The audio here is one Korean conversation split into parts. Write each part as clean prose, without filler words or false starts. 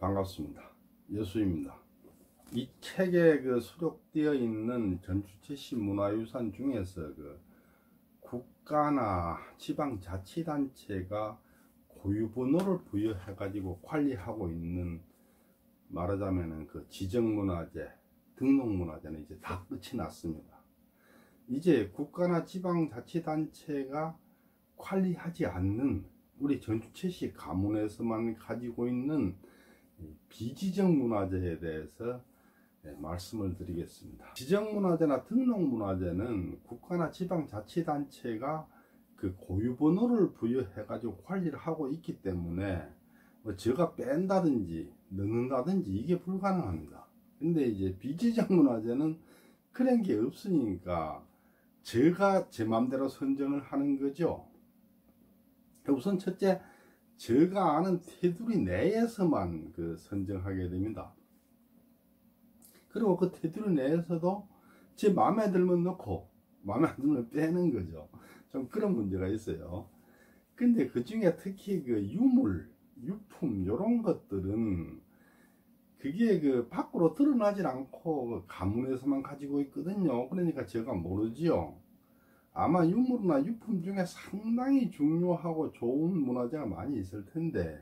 반갑습니다. 여수입니다. 이 책에 수록되어 있는 전주채씨 문화유산 중에서 국가나 지방자치단체가 고유번호를 부여해 가지고 관리하고 있는, 말하자면 지정문화재, 등록문화재는 이제 다 끝이 났습니다. 이제 국가나 지방자치단체가 관리하지 않는 우리 전주채씨 가문에서만 가지고 있는 비지정문화재에 대해서 말씀을 드리겠습니다. 지정문화재나 등록문화재는 국가나 지방자치단체가 고유번호를 부여해 가지고 관리를 하고 있기 때문에 제가 뺀다든지 넣는다든지 이게 불가능합니다. 근데 이제 비지정문화재는 그런 게 없으니까 제가 제 마음대로 선정을 하는 거죠. 우선 첫째, 제가 아는 테두리 내에서만 선정하게 됩니다. 그리고 그 테두리 내에서도 제 마음에 들면 넣고 마음에 안 들면 빼는 거죠. 좀 그런 문제가 있어요. 근데 그 중에 특히 유물, 유품 이런 것들은 그게 밖으로 드러나질 않고 가문에서만 가지고 있거든요. 그러니까 제가 모르지요. 아마 유물이나 유품 중에 상당히 중요하고 좋은 문화재가 많이 있을 텐데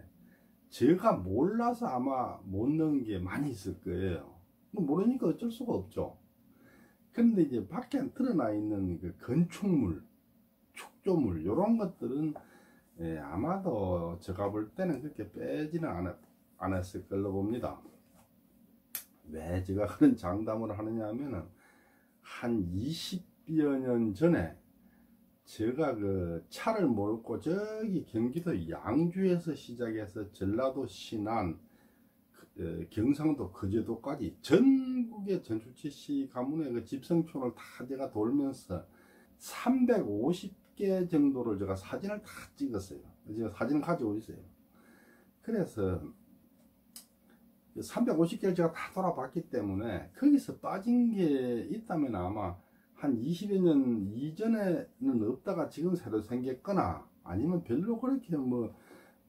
제가 몰라서 아마 못 넣은 게 많이 있을 거예요. 모르니까 어쩔 수가 없죠. 그런데 이제 밖에 드러나 있는 건축물, 축조물 이런 것들은 아마도 제가 볼 때는 그렇게 빼지는 않았을 걸로 봅니다. 왜 제가 그런 장담을 하느냐 하면은 한 20여 년 전에 제가 차를 몰고 저기 경기도 양주에서 시작해서 전라도 신안, 경상도 거제도까지 전국의 전주채씨 가문의 집성촌을 다 제가 돌면서 350개 정도를 제가 사진을 다 찍었어요. 제가 사진을 가지고 있어요. 그래서 350개를 제가 다 돌아봤기 때문에 거기서 빠진 게 있다면 아마 한 20여 년 이전에는 없다가 지금 새로 생겼거나 아니면 별로 그렇게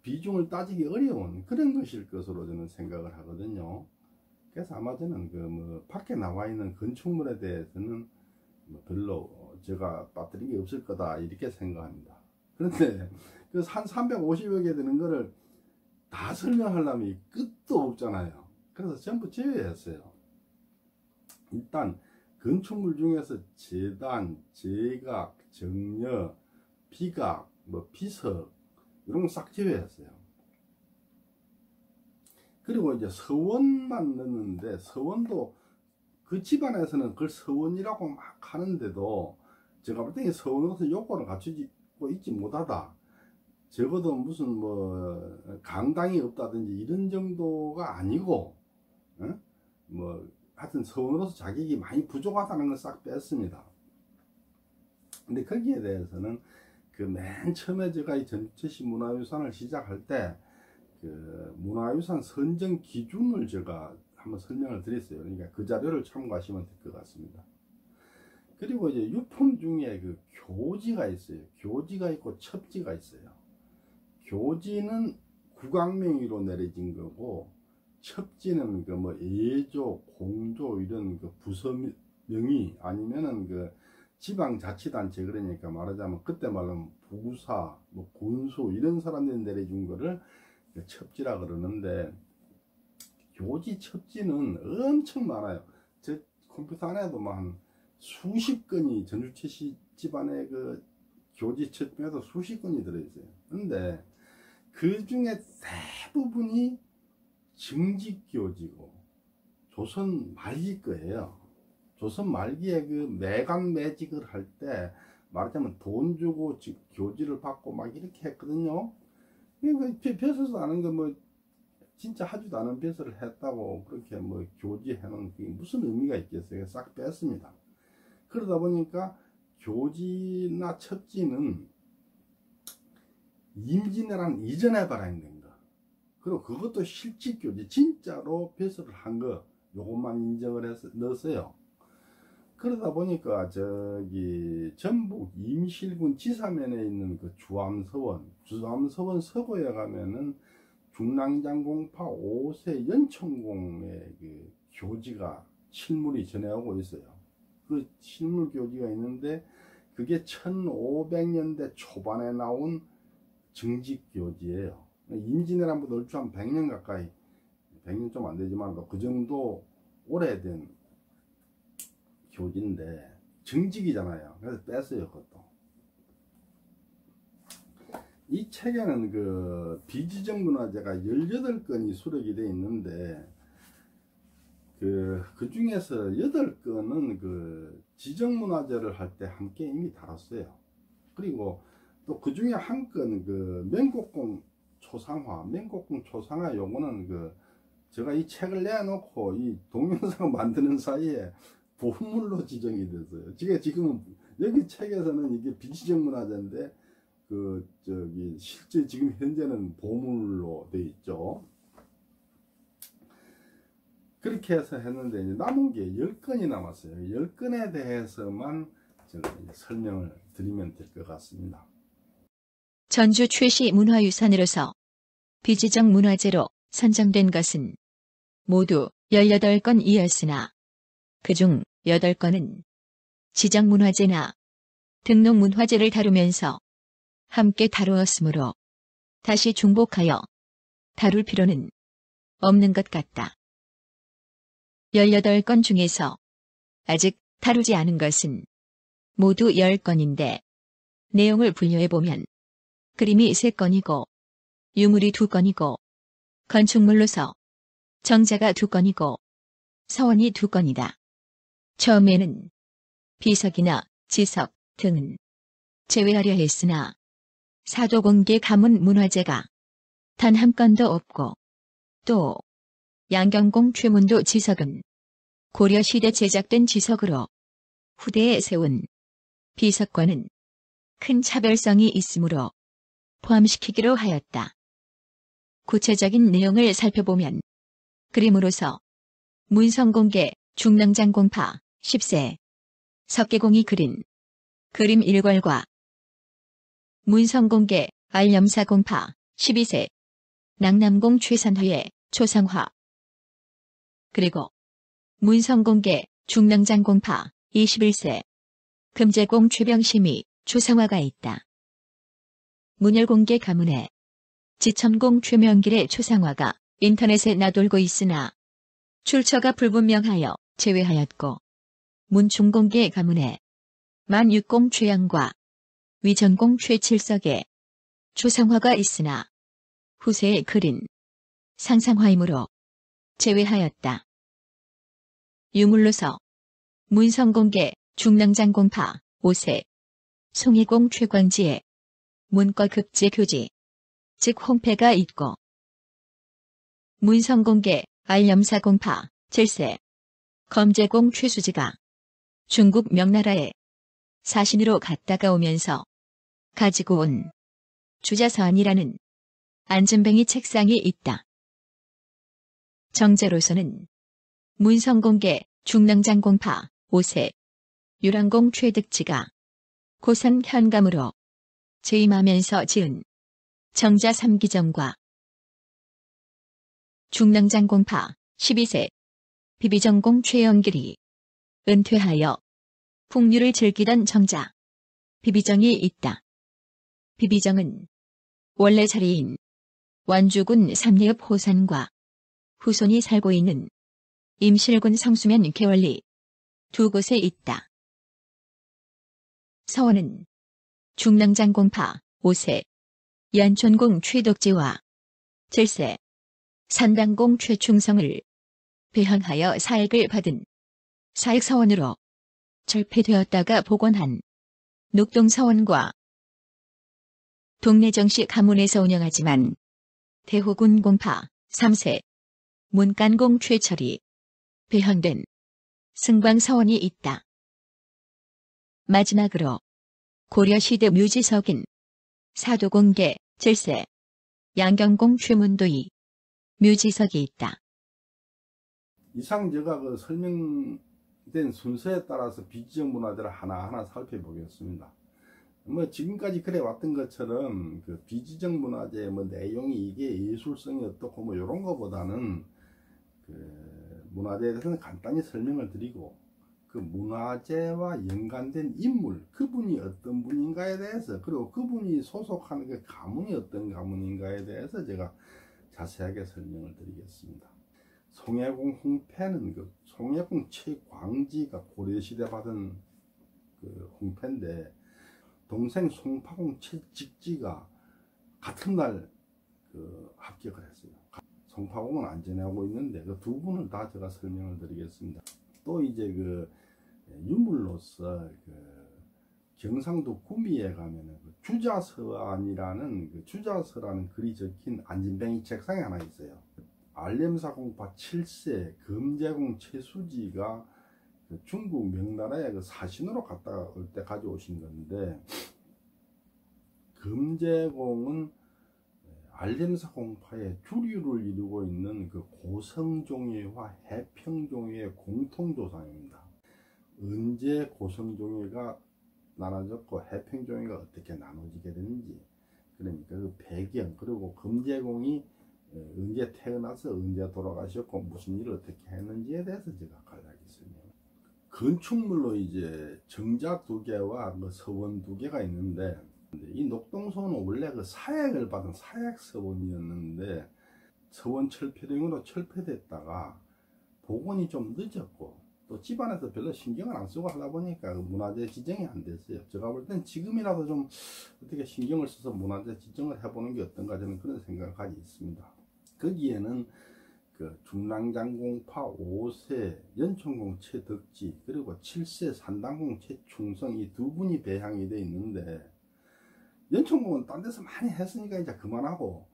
비중을 따지기 어려운 그런 것일 것으로 저는 생각을 하거든요. 그래서 아마 저는 밖에 나와 있는 건축물에 대해서는 별로 제가 빠뜨린 게 없을 거다 이렇게 생각합니다. 그런데 한 350여 개 되는 거를 다 설명하려면 끝도 없잖아요. 그래서 전부 제외했어요. 일단 건축물 중에서 제단, 제각, 정려, 비각, 비석 이런 거 싹 제외했어요. 그리고 이제 서원만 넣는데 서원도 그 집안에서는 그걸 서원이라고 막 하는데도 제가 볼 때 서원으로서 요건을 갖추고 있지 못하다. 적어도 무슨 강당이 없다든지 이런 정도가 아니고 하여튼 서원으로서 자격이 많이 부족하다는 걸 싹 뺐습니다. 근데 거기에 대해서는 맨 처음에 제가 이 전주채씨 문화유산을 시작할 때 문화유산 선정 기준을 제가 한번 설명을 드렸어요. 그러니까 그 자료를 참고하시면 될 것 같습니다. 그리고 이제 유품 중에 교지가 있어요. 교지가 있고 첩지가 있어요. 교지는 국왕명의로 내려진 거고 첩지는 예조, 공조 이런 부서명의 아니면은 지방자치단체, 그러니까 말하자면 그때 말하면 부사, 군수 이런 사람들이 내려준 거를 첩지라 그러는데 교지 첩지는 엄청 많아요. 제 컴퓨터 안에도 한 수십 건이 전주채씨 집안의 교지 첩지에도 수십 건이 들어있어요. 근데 그 중에 대부분이 증직교지고 조선 말기 거예요. 조선 말기에 매각 매직을 할 때 말하자면 돈 주고 교지를 받고 막 이렇게 했거든요. 벼서도 아는 거 진짜 하지도 않은 벼슬을 했다고 그렇게 교지 해놓은 그게 무슨 의미가 있겠어요. 싹 뺐습니다. 그러다 보니까 교지나 첩지는 임진왜란 이전에 발행된 거, 그리고 그것도 실직교지 진짜로 벼슬을 한 거 요것만 인정을 해서 넣었어요. 그러다 보니까 전북 임실군 지사면에 있는 주암서원 서고에 가면은 중랑장공파 5세 연천공의 그 교지가 실물이 전해오고 있어요. 그 실물 교지가 있는데 그게 1500년대 초반에 나온 정직 교지예요. 임진왜란부터 얼추 한 100년 가까이, 100년 좀 안 되지만 그 정도 오래된 교지인데 정직이잖아요. 그래서 뺐어요, 그것도. 이 책에는 그 비지정 문화재가 18건이 수록이 되어 있는데 그 중에서 8건은 그 지정문화재를 할 때 함께 이미 다뤘어요. 그리고 또 그 중에 한 건 그 맹곡궁 초상화 요거는 그 제가 이 책을 내놓고 이 동영상을 만드는 사이에 보물로 지정이 됐어요. 지금 여기 책에서는 이게 비지정문화재인데 실제 지금 현재는 보물로 돼 있죠. 그렇게 해서 했는데 이제 남은 게 10건이 남았어요. 10건에 대해서만 제가 설명을 드리면 될 것 같습니다. 전주 최씨 문화유산으로서 비지정 문화재로 선정된 것은 모두 18건이었으나 그중 8건은 지정문화재나 등록문화재를 다루면서 함께 다루었으므로 다시 중복하여 다룰 필요는 없는 것 같다. 18건 중에서 아직 다루지 않은 것은 모두 10건인데 내용을 분류해보면 그림이 3건이고 유물이 2건이고 건축물로서 정자가 2건이고 서원이 2건이다. 처음에는 비석이나 지석 등은 제외하려 했으나 사도공개 가문 문화재가 단 한 건도 없고 또 양경공 최문도 지석은 고려시대 제작된 지석으로 후대에 세운 비석과는 큰 차별성이 있으므로 포함시키기로 하였다. 구체적인 내용을 살펴보면 그림으로서 문성공개 중랑장공파 10세 석계공이 그린 그림 일괄과 문성공개 알염사공파 12세 낙남공 최선화의 초상화 그리고 문성공개 중랑장공파 21세 금제공 최병심이 초상화가 있다. 문열공개 가문의 지천공 최명길의 초상화가 인터넷에 나돌고 있으나 출처가 불분명하여 제외하였고 문충공개 가문의 만육공 최양과 위전공 최칠석의 초상화가 있으나 후세에 그린 상상화이므로 제외하였다. 유물로서 문성공개 중랑장공파 5세 송이공 최광지의 문과급제 교지 즉 홍패가 있고 문성공개 알염사공파 7세 검제공 최수지가 중국 명나라에 사신으로 갔다가 오면서 가지고 온 주자서안이라는 안전뱅이 책상이 있다. 정제로서는 문성공개 중랑장공파 5세 유랑공 최득지가 고선 현감으로 재임하면서 지은 정자 3기정과 중랑장공파 12세 비비정공 최영길이 은퇴하여 풍류를 즐기던 정자 비비정이 있다. 비비정은 원래 자리인 완주군 삼리읍 호산과 후손이 살고 있는 임실군 성수면 개월리 두 곳에 있다. 서원은 중랑장공파 5세 연촌공 최덕지와 7세 산당공 최충성을 배헌하여 사액을 받은 사액서원으로 절폐되었다가 복원한 녹동서원과 동래정씨 가문에서 운영하지만 대호군 공파 3세 문간공 최철이 배헌된 승방서원이 있다. 마지막으로 고려시대 묘지석인 사도공개 7세 양경공 최문도이 묘지석이 있다. 이상 제가 그 설명된 순서에 따라서 비지정 문화재를 하나하나 살펴보겠습니다. 뭐 지금까지 그래 왔던 것처럼 그 비지정 문화재 뭐 내용이 이게 예술성이 어떻고 뭐 이런 거보다는 그 문화재에 대해서는 간단히 설명을 드리고 그 문화재와 연관된 인물, 그분이 어떤 분인가에 대해서, 그리고 그분이 소속하는 그 가문이 어떤 가문인가에 대해서 제가 자세하게 설명을 드리겠습니다. 송해공 홍패는 그 송해공 최광지가 고려시대 받은 그 홍패인데, 동생 송파공 최직지가 같은 날 그 합격을 했어요. 송파공은 안 지내고 있는데 그 두 분을 다 제가 설명을 드리겠습니다. 또 이제 그 유물로서 그 경상도 구미에 가면은 그 주자서안이라는 그 주자서라는 글이 적힌 안진뱅이 책상이 하나 있어요. 알렘사공파 7세 금제공 최수지가 그 중국 명나라에 그 사신으로 갔다 올 때 가져오신 건데, 금제공은 알렘사공파의 주류를 이루고 있는 그 고성종회와 해평종회의 공통조상입니다. 언제 고성종회가 나눠졌고 해평종회가 어떻게 나눠지게 되는지, 그러니까 그 배경, 그리고 금제공이 언제 태어나서 언제 돌아가셨고 무슨 일을 어떻게 했는지에 대해서 제가 간략히 설명합니다. 건축물로 이제 정자 2개와 그 서원 2개가 있는데, 이 녹동서원은 원래 그 사액을 받은 사액서원이었는데 서원 철폐령으로 철폐됐다가 복원이 좀 늦었고 또 집안에서 별로 신경을 안 쓰고 하다 보니까 그 문화재 지정이 안 됐어요. 제가 볼 땐 지금이라도 좀 어떻게 신경을 써서 문화재 지정을 해보는 게 어떤가, 저는 그런 생각을 가지고 있습니다. 거기에는 그 중랑장공파 5세 연천공 최덕지, 그리고 7세 산당공 최충성, 이 두 분이 배향이 되어 있는데, 연천공은 딴 데서 많이 했으니까 이제 그만하고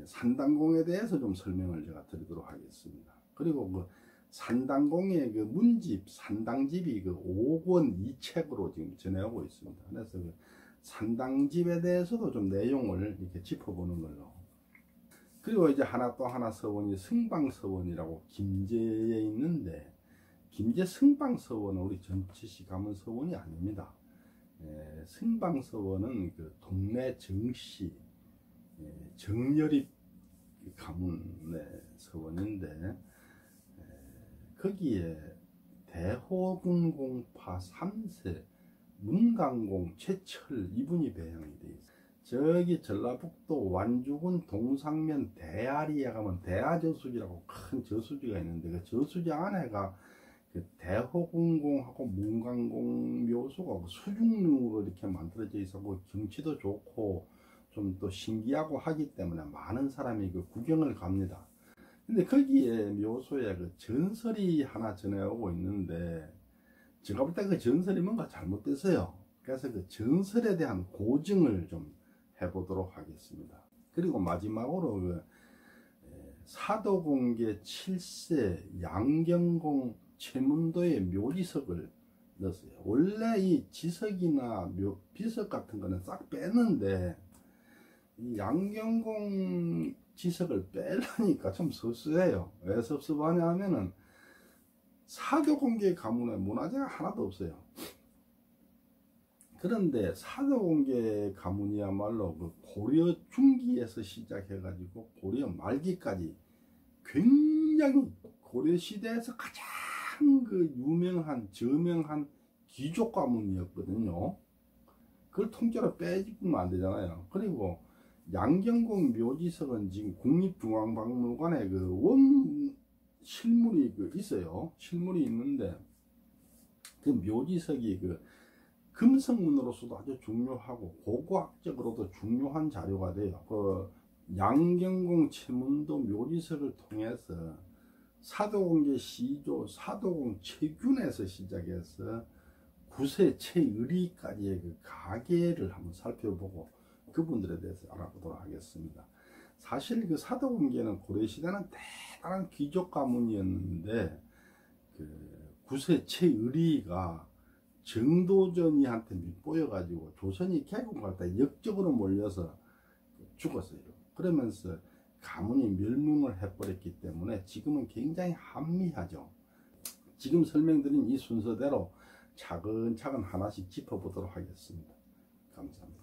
산당공에 대해서 좀 설명을 제가 드리도록 하겠습니다. 그리고 그 산당공의 그 문집, 산당집이 그 5권 2책으로 지금 전해오고 있습니다. 그래서 그 산당집에 대해서도 좀 내용을 이렇게 짚어보는 걸로. 그리고 이제 또 하나 서원이 승방서원이라고 김제에 있는데, 김제 승방서원은 우리 전치시 가문 서원이 아닙니다. 승방서원은 그 동네 정씨 정열입 가문의 서원인데, 거기에 대호군공파 3세 문강공 최철, 이분이 배향이 되어 있어요. 저기 전라북도 완주군 동상면 대아리에 가면 대아저수지라고 큰 저수지가 있는데, 그 저수지 안에가 그 대호군공하고 문강공 묘소가 수중릉으로 이렇게 만들어져 있었고 경치도 좋고 좀 또 신기하고 하기 때문에 많은 사람이 그 구경을 갑니다. 근데 거기에 묘소에 그 전설이 하나 전해오고 있는데, 제가 볼 때 그 전설이 뭔가 잘못됐어요. 그래서 그 전설에 대한 고증을 좀 해보도록 하겠습니다. 그리고 마지막으로 그 사도공계 7세 양경공 최문도의 묘지석을 넣었어요. 원래 이 지석이나 비석 같은 거는 싹 뺐는데, 이 양경공 지석을 빼려니까 좀 섭섭해요. 왜 섭섭하냐 하면은 사도공계 가문에 문화재가 하나도 없어요. 그런데 사도공계 가문이야말로 그 고려 중기에서 시작해가지고 고려 말기까지 굉장히 고려 시대에서 가장 그 유명한 저명한 귀족 가문이었거든요. 그걸 통째로 빼주면 안 되잖아요. 그리고 양경공 묘지석은 지금 국립중앙박물관에 그 원 실물이 그 있어요. 실물이 있는데, 그 묘지석이 그 금성문으로서도 아주 중요하고 고고학적으로도 중요한 자료가 돼요. 그 양경공 최문도 묘지석을 통해서 사도공계 시조, 사도공 최균에서 시작해서 9세 최의리까지의 그 가계를 한번 살펴보고 그분들에 대해서 알아보도록 하겠습니다. 사실 그 사도공계는 고려시대는 대단한 귀족 가문이었는데, 그 9세 최의리가 정도전이한테 밉보여가지고 조선이 개국할 때 역적으로 몰려서 죽었어요. 그러면서 가문이 멸망을 해버렸기 때문에 지금은 굉장히 한미하죠. 지금 설명드린 이 순서대로 차근차근 하나씩 짚어보도록 하겠습니다. 감사합니다.